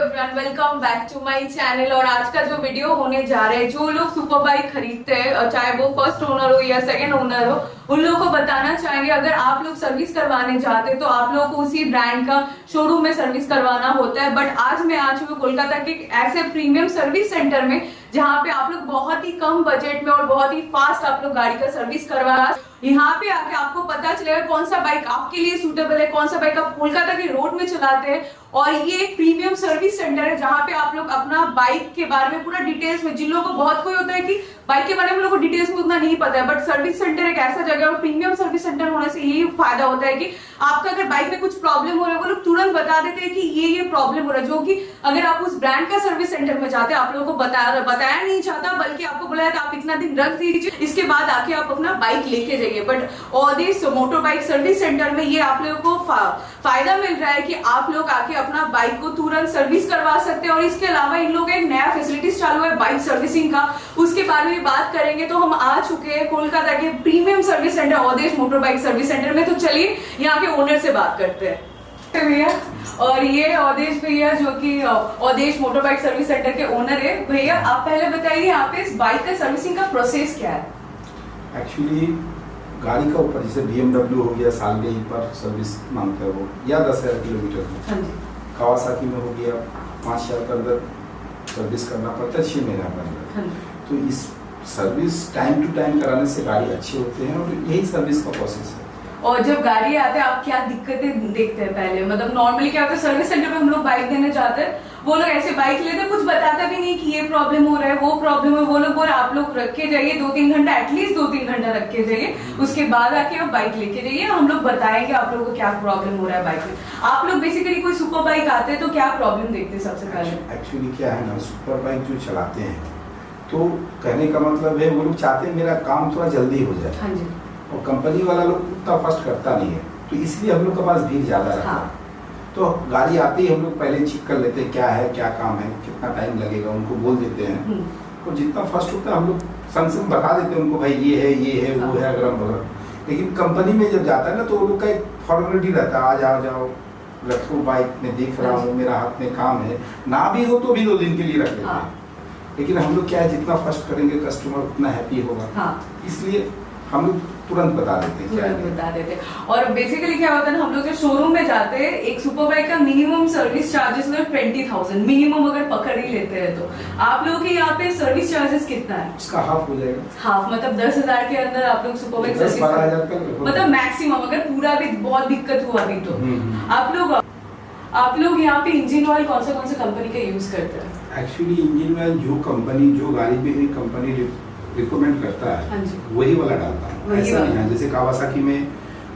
Everyone, welcome back to my channel. और आज का जो वीडियो होने जा रहा है, जो लोग सुपर बाइक खरीदते हैं, चाहे वो फर्स्ट ओनर हो या सेकंड ओनर हो, उन लोगों को बताना चाहेंगे अगर आप लोग सर्विस करवाने जाते हैं तो आप लोगों को उसी ब्रांड का शोरूम में सर्विस करवाना होता है। बट आज मैं आ चुकी हूँ कोलकाता के ऐसे प्रीमियम सर्विस सेंटर में जहाँ पे आप लोग बहुत ही कम बजट में और बहुत ही फास्ट आप लोग गाड़ी का सर्विस करवा। यहाँ पे आके आपको पता चलेगा कौन सा बाइक आपके लिए सूटेबल है, कौन सा बाइक आप कोलकाता के रोड में चलाते हैं। और ये एक प्रीमियम सर्विस सेंटर है जहाँ पे आप लोग अपना बाइक के बारे में पूरा डिटेल्स में, जिन लोगों को बहुत कोई होता है कि बाइक के बारे में लोगों को डिटेल्स में उतना नहीं पता है, बट सर्विस सेंटर एक ऐसा जगह है और प्रीमियम सर्विस सेंटर होने से यही फायदा होता है कि आपका अगर बाइक में कुछ प्रॉब्लम हो रहा है वो लोग तुरंत बता देते हैं कि ये प्रॉब्लम हो रहा है, जो कि अगर आप उस ब्रांड का सर्विस सेंटर में जाते हैं आप लोगों को बताया नहीं चाहता, बल्कि आपको बोला था आप इतना दिन रख दीजिए, इसके बाद आके आप अपना बाइक लेके जाइए। बट ऑदिस मोटर बाइक सर्विस सेंटर में ये आप लोगों को फायदा मिल रहा है कि आप लोग आके अपना बाइक को तुरंत सर्विस करवा सकते हैं। और इसके अलावा इन लोगों का एक नया फैसिलिटीज चालू है बाइक सर्विसिंग का, उसके बारे में बात करेंगे। तो हम आ चुके हैं कोलकाता के प्रीमियम सर्विस सेंटर ऑदिस मोटर बाइक सर्विस सेंटर में। तो चलिए यहाँ के ओनर से बात करते हैं भैया। और ये ऑदेश भैया जो कि ऑदेश मोटर बाइक सर्विस सेंटर के ओनर है। भैया आप पहले बताइए यहाँ पे इस बाइक का सर्विसिंग का प्रोसेस क्या है? एक्चुअली गाड़ी का ऊपर जैसे BMW हो गया साल में एक बार सर्विस मांगता है वो, या 10,000 किलोमीटर में। कावासाकी में हो गया 5,000 के अंदर सर्विस करना पड़ता है 6 महीना के अंदर। तो इस सर्विस टाइम टू टाइम कराने से गाड़ी अच्छे होते हैं और यही सर्विस का प्रोसेस है। और जब गाड़ी आते हैं आप क्या दिक्कतें देखते हैं पहले? मतलब नॉर्मली क्या होता है सर्विस सेंटर पे हम लोग बाइक देने जाते हैं, वो लोग ऐसे बाइक लेते हैं, कुछ बताता भी नहीं कि ये प्रॉब्लम हो रहा है वो प्रॉब्लम है। वो लोग बोल आप लोग रख के जाइए 2-3 घंटा, एटलीस्ट 2-3 घंटा रख के जाइए, उसके बाद आके आप बाइक लेके जाइए, हम लोग बताएंगे आप लोगों को क्या प्रॉब्लम हो रहा है बाइक में। आप लोग बेसिकली कोई सुपर बाइक आते हैं तो क्या प्रॉब्लम देखते हैं सबसे पहले? एक्चुअली क्या है ना, सुपर बाइक जो चलाते हैं तो कहने का मतलब है वो लोग चाहते हैं मेरा काम थोड़ा जल्दी हो जाए। हाँ जी। और कंपनी वाला लोग उतना फर्स्ट करता नहीं है, तो इसलिए हम लोग के पास भीड़ ज्यादा रहता है। तो गाड़ी आते ही हम लोग पहले चेक कर लेते हैं क्या है, क्या काम है, कितना टाइम लगेगा, उनको बोल देते हैं। और जितना फर्स्ट होता है हम लोग संग बता देते हैं उनको, भाई ये है वो है अगरम बगरम। लेकिन कंपनी में जब जाता है ना तो वो लोग का एक फॉर्मेलिटी रहता है, आज आ जाओ रखो बाइक में, देख रहा हूँ मेरा हाथ में काम है, ना भी हो तो भी 2 दिन के लिए रख देते हैं। लेकिन हम लोग क्या है जितना फर्स्ट करेंगे कस्टमर उतना हैप्पी होगा, इसलिए हम लोग तुरंत बता देते हैं, तुरंत बता देते हैं। और बेसिकली क्या होता है ना, हम लोग जब शोरूम में जाते हैं एक सुपर बाइक का मिनिमम सर्विस चार्जेस 20,000 मिनिमम अगर पकड़ ही लेते हैं। तो आप लोग के यहाँ पे सर्विस चार्जेस कितना है? उसका हाफ हो जाएगा। हाफ मतलब 10,000 के अंदर आप लोग सुपर बाइक सर्विस, 12,000 मतलब मैक्सिमम, अगर पूरा भी बहुत दिक्कत हुआ अभी तो आप लोग यहाँ पे इंजन ऑयल कौन सा कंपनी का यूज करते हैं? एक्चुअली इंजन ऑयल जो कंपनी जो गाड़ी में कंपनी रिकमेंड करता है वही वाला डालता है। ऐसा नहीं है जैसे कावासाकी में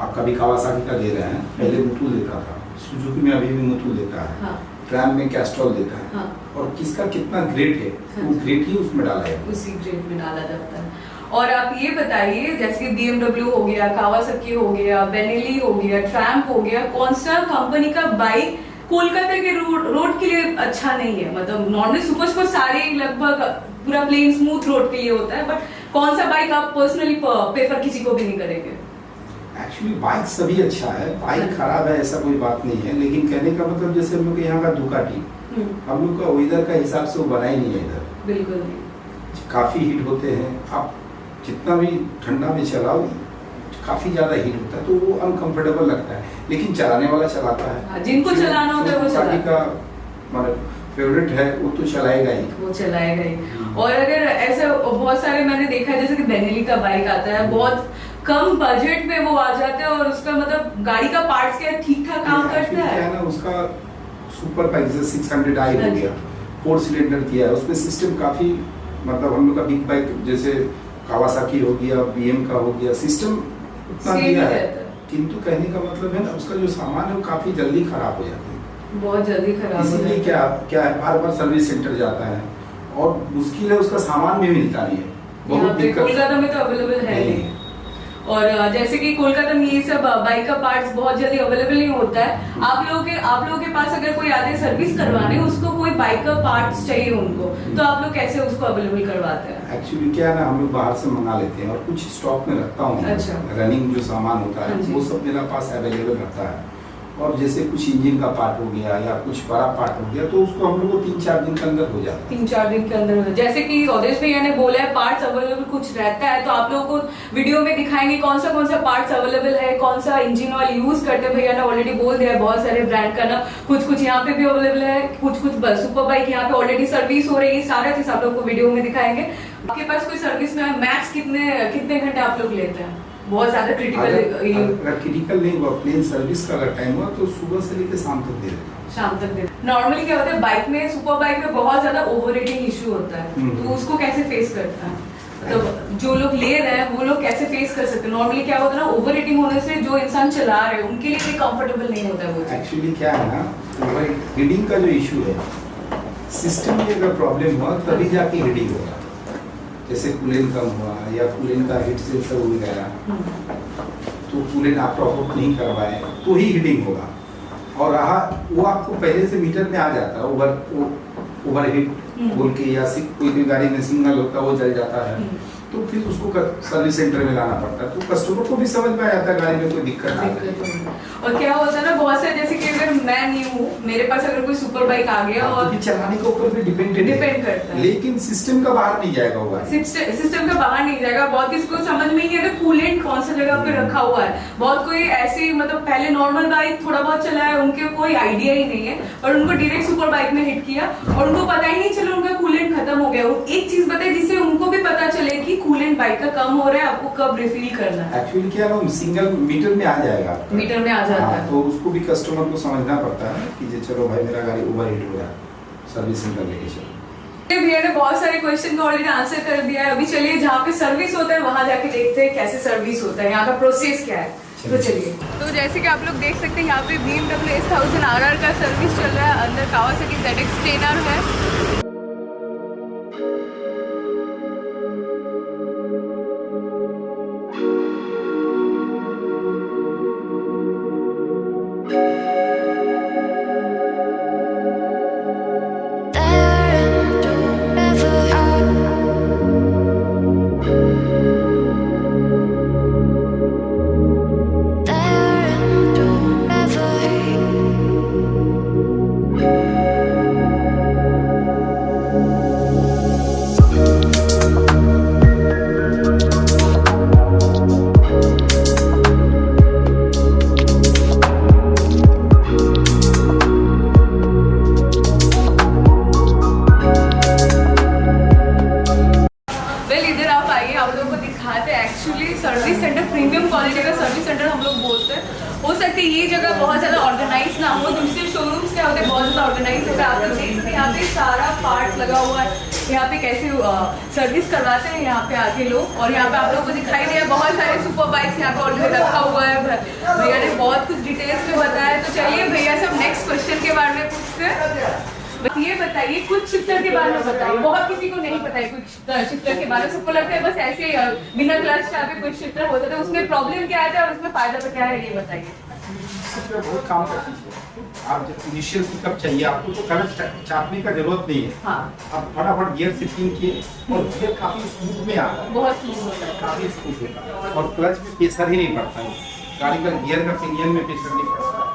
आप कभी कावासाकी का ले रहे हैं, पहले मुतुल देता था, सुजुकी में अभी भी मुतुल देता है, ट्रैम में कैस्ट्रॉल देता है। और किसका कितना ग्रेड है वो ग्रेड ही उसमें डाला है, उसी ग्रेड में डाला जाता है। और आप ये बताइए जैसे कि BMW हो गया, कावासाकी हो गया, बेनेली हो गया, ट्रैम्प हो गया, कौन सा कंपनी का बाइक कोलकाता के रोड के लिए अच्छा नहीं है? मतलब नॉर्मली सुपर सारे लगभग पूरा प्लेन स्मूथ रोड के लिए होता है, बट कौन सा बाइक आप पर्सनली प्रेफर किसी को भी नहीं करेंगे? एक्चुअली बाइक सभी अच्छा है, बाइक खराब है ऐसा कोई बात नहीं है। लेकिन कहने का मतलब जैसे हम लोग यहाँ का दुकाटी, हम लोग का वेदर का हिसाब से वो बना ही नहीं है इधर, बिल्कुल नहीं। काफी हीट होते हैं, आप जितना भी ठंडा में चलाओ काफी ज्यादा हीट होता है तो वो अनकंफर्टेबल लगता है। लेकिन चलाने वाला चलाता है, जिनको चलाना होता है वो चलाता है, मतलब फेवरेट है वो तो चलाएगा ही, वो चलाएगा ही। और अगर ऐसे बहुत सारे मैंने देखा है जैसे कि बेनेली का बाइक आता है, बहुत कम बजट में वो आ जाता है और उसका मतलब गाड़ी का पार्ट्स क्या ठीक ठाक काम करता है। क्या है ना उसका सुपर बाइक जैसे 600i हो गया, 4 सिलेंडर किया है, उसमें सिस्टम काफी, मतलब हम लोग का बिग बाइक जैसे कावासाकी हो गया, BM का हो गया, सिस्टम उतना दिया है। किंतु कहने का मतलब है ना उसका जो सामान है वो काफी जल्दी खराब हो जाता है, बहुत जल्दी खराब। इसलिए क्या है बार सर्विस सेंटर जाता है और मुश्किल है, उसका सामान भी मिलता नहीं है, बहुत दिक्कत। कोलकाता में तो अवेलेबल है नहीं। और जैसे कि कोलकाता में ये सब बाइक का पार्ट्स बहुत जल्दी अवेलेबल नहीं होता है। आप लोगों के पास अगर कोई आते सर्विस करवाने, उसको कोई बाइक का पार्ट्स चाहिए उनको, तो आप लोग कैसे उसको अवेलेबल करवाते हैं? एक्चुअली क्या है ना हम लोग बाहर से मंगा लेते हैं और कुछ स्टॉक में रखता हूँ। रनिंग जो सामान होता है वो सब मेरा पास अवेलेबल रहता है और जैसे कुछ इंजन का पार्ट हो गया या कुछ बड़ा पार्ट हो गया तो उसको हम लोग को 3-4 दिन के अंदर हो जाता है। 3-4 दिन के अंदर होता है। जैसे कि अवधेश भैया ने बोला है पार्ट्स अवेलेबल कुछ रहता है, तो आप लोगों को वीडियो में दिखाएंगे कौन सा पार्ट्स अवेलेबल है, कौन सा इंजन ऑयल यूज करते हैं। भैया ने ऑलरेडी बोल दिया है बहुत सारे ब्रांड का ना, कुछ यहाँ पे भी अवेलेबल है, कुछ सुपर बाइक यहाँ पे ऑलरेडी सर्विस हो रही है। सारा चीज आप लोग को वीडियो में दिखाएंगे। आपके पास कोई सर्विस में मैक्स कितने घंटे आप लोग लेते हैं? बहुत ज्यादा क्रिटिकल नहीं हुआ, प्लेन सर्विस का अगर टाइम हुआ तो सुबह से लेकर शाम तक दे देता हूं। शाम तक दे। नॉर्मली क्या होता है बाइक में, सुपर बाइक में बहुत ज्यादा ओवर रेटिंग इश्यू होता है, तो उसको कैसे फेस करता है? मतलब जो लोग ले रहे हैं वो लोग कैसे फेस कर सकते हैं? नॉर्मली क्या होता है ना, ओवर रेटिंग होने से जो इंसान चला रहे हैं उनके लिए भी कंफर्टेबल नहीं होता है वो। एक्चुअली क्या है ना, ओवर हीटिंग का जो इशू है, सिस्टम में अगर प्रॉब्लम हुआ तभी जाके हीटिंग होगा। जैसे कूलेंट कम हुआ या कूलेंट का हीट सेंसर उड़ गया, तो कूलेंट आप प्रॉपर नहीं करवाए तो ही हीटिंग होगा। और रहा वो आपको पहले से मीटर में आ जाता है, ओवर हीट बोल के, या कोई भी गाड़ी में सिग्नल होता है वो जल जाता है, तो फिर उसको सर्विस सेंटर में लाना पड़ता है। तो कस्टमर को भी समझ में आ जाता है गाड़ी में कोई दिक्कत नहीं है। और क्या होता है ना, बहुत सारे जैसे कि अगर मैं नहीं हूँ, मेरे पास अगर कोई सुपर बाइक आ गया और चलाने के ऊपर भी डिपेंड करता है, लेकिन सिस्टम का बाहर नहीं जाएगा वो, सिस्टम का बाहर नहीं जाएगा। बहुत किसी को समझ में ही नहीं आता कूलेंट कौन सा जगह पे रखा हुआ है। बहुत कोई ऐसी मतलब पहले नॉर्मल बाइक थोड़ा बहुत चला है, उनके कोई आइडिया ही नहीं है, और उनको डायरेक्ट सुपर बाइक में हिट किया और उनको पता ही नहीं चला उनका कूलेंट खत्म हो गया। एक चीज बताए जिससे उनको भी पता चले कि कूलेंट बाइक का कम हो रहा है, आपको कब रिफिल करना है। एक्चुअली क्या है, सिंगल मीटर में आ जाएगा, मीटर में आ जाता है। तो उसको भी कस्टमर को समझना पड़ता है कि चलो भाई मेरा गाड़ी ओवर हीट हो रहा है, सर्विस सेंटर लेके चलो। भैया ने बहुत सारे क्वेश्चन का ऑलरेडी आंसर कर दिया है। अभी चलिए जहाँ पे सर्विस होता है वहां जाके देखते हैं कैसे सर्विस होता है, यहाँ का प्रोसेस क्या है। तो चलिए, तो जैसे कि आप लोग देख सकते हैं यहाँ पे BMW S1000 RR का सर्विस चल रहा है, अंदर कावासाकी ZX-10R है। सर्विस सेंटर प्रीमियम क्वालिटी का सर्विस सेंटर हम लोग बोलते हैं। हो सकता है ये जगह बहुत ज्यादा ऑर्गेनाइज ना हो, दूसरे शोरूम्स क्या होते हैं बहुत ज्यादा ऑर्गेनाइज होता है। आप लोग देख सकते हैं यहाँ पे सारा पार्ट लगा हुआ है, यहाँ पे कैसे सर्विस करवाते हैं यहाँ पे आके लोग। और यहाँ पे आप लोगों को दिखाई दिया बहुत सारे सुपर बाइक्स यहाँ पे ऑलरेडी रखा हुआ है। भैया ने बहुत कुछ डिटेल्स में बताया। तो चलिए भैया से नेक्स्ट क्वेश्चन के बारे में पूछते हैं। ये बताइए कुछ शिफ्टर के बारे में बताइए, बहुत किसी को नहीं पता है कुछ शिफ्टर के बारे में। सबको लगता है बस ऐसे बिना क्लच चाबी कुछ शिफ्टर होता है, उसमें प्रॉब्लम क्या है और उसमें फायदा तो क्या है, ये बताइए। बहुत काम का चीज है। आप जब इनिशियल पिकअप चाहिए आपको तो क्लच चापने का जरूरत नहीं है। हाँ। आप फटाफट गियर शिफ्टिंग किए और गियर काफी स्मूथ में आ रहा है, बहुत स्मूथ होता है, काफी स्मूथ होता है और क्लच में प्रेशर ही नहीं पड़ता है, गाड़ी का गियर का पिनियन में प्रेशर नहीं पड़ता है।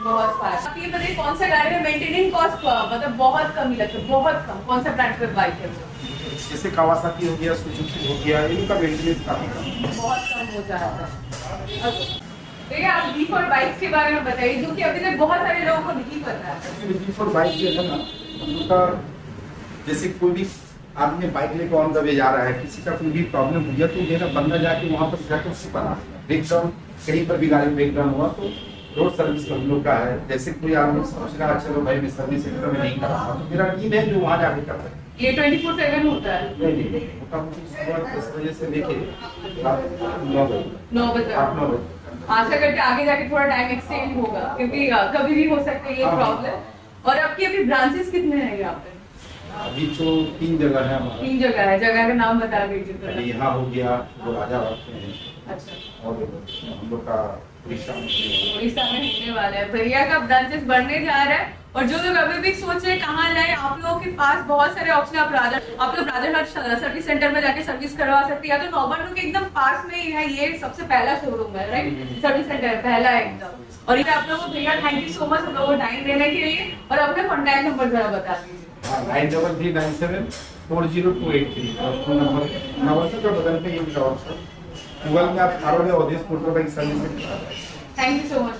बहुत फास्ट। आप ये बताइए कौन सा गाड़ी में मेंटेनेंस कॉस्ट मतलब बहुत कम ही लगता है, बहुत कम? कौन सा ब्रांड का बाइक है? जैसे कावासाकी हो गया, सुजुकी हो गया, इनका मेंटेनेंस काफी कम, बहुत कम हो जाता है। भैया आप D4 बाइक्स के बारे में बताइए, जो कि अभी तक बहुत सारे लोगों को नहीं पता है। D4 बाइक जो है ना, उनका जैसे कोई भी आदमी बाइक लेकर ऑन द वे जा रहा है, किसी का कोई भी प्रॉब्लम हो गया तो मेरा बंदा जाके वहाँ पर जाकर उसको बना ब्रेक डाउन, कहीं पर भी गाड़ी में ब्रेक डाउन हुआ तो रोड सर्विस हम लोग का है। जैसे कोई आदमी सोच रहा है चलो भाई मैं सर्विस सेंटर में नहीं कर रहा हूँ, मेरा टीम है जो वहाँ जाके करता है। ये 24/7 होता है? नहीं, मोटा-मोटी सुबह 10 बजे से लेके 9 बजे। आशा करते आगे जाके थोड़ा टाइम एक्सटेंड होगा, क्योंकि कभी भी हो सकता है ये प्रॉब्लम। और आपकी अभी ब्रांचेस कितने हैं यहाँ पे? अभी तो 3 जगह है हमारा। 3 जगह है, जगह का नाम बता दीजिए। यहाँ हो गया, वो राजा बाग में है। अच्छा। और हम लोग का उड़ीसा में। उड़ीसा में होने वाला है। भैया का ब्रांचेस बढ़ने जा रहा है और जो लोग अभी भी सोच रहे हैं कहाँ जाए, आप लोगों के पास बहुत सारे ऑप्शन आप लोग राजा सर्विस सेंटर में जाके सर्विस करवा सकते हैं, या तो नौबंडू के एकदम पास में ही है, ये सबसे पहला शोरूम है, राइट, सर्विस सेंटर पहला है एकदम। और ये आप लोगों को भैया थैंक यू सो मच हम लोगों को टाइम देने के लिए, और अपने कॉन्टैक्ट नंबर जरा बता दीजिए। 9339740283 और फोन नंबर नवासा का बदल पे ये भी गूगल में आप मारोगे audience motor bike service. Thank you so much.